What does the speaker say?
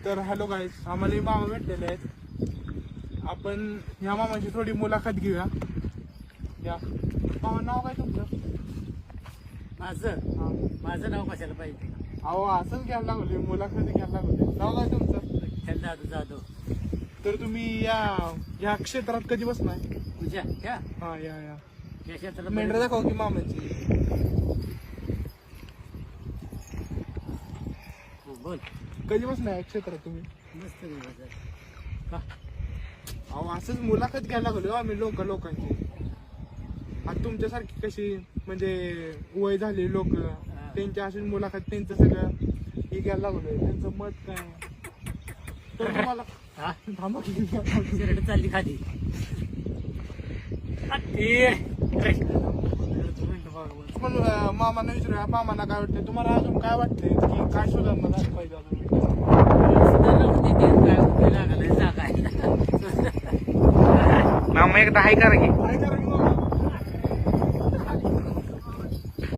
तर hello guys, आम्हाला मामा भेटलेले आहेत. आपण ह्या मामाची थोडी मुलाखत घेऊया. या मामा, नाव काय तुमचं? माझं नाव कशाला पाहिजे? अहो असंच घ्यायला लागले, मुलाखती घ्यायला लागले. नाव काय तुमचं? जाधव. तर तुम्ही या क्षेत्रात कधी बसलाय? तुझ्या त्या हा या क्षेत्राला मेंढरा दाखव की मामाची. बोल. कधी बसलाय या क्षेत्रात तुम्ही? मस्त अहो असंच मुलाखत घ्यायला लागलो आम्ही लोकांची. आता तुमच्यासारखी कशी म्हणजे वय झाले लोक, त्यांच्या अशी मुलाखत, त्यांचं सगळं हे घ्यायला लागलोय, त्यांचं मत काय. तर तुम्हाला थांबा की. शिरड चालली खाली. पण मामांना विचारूया, मामांना काय वाटतंय, तुम्हाला अजून काय वाटतंय की काय सुधारणा झाली पाहिजे अजून? जागा मामा एकदा हाय करा की.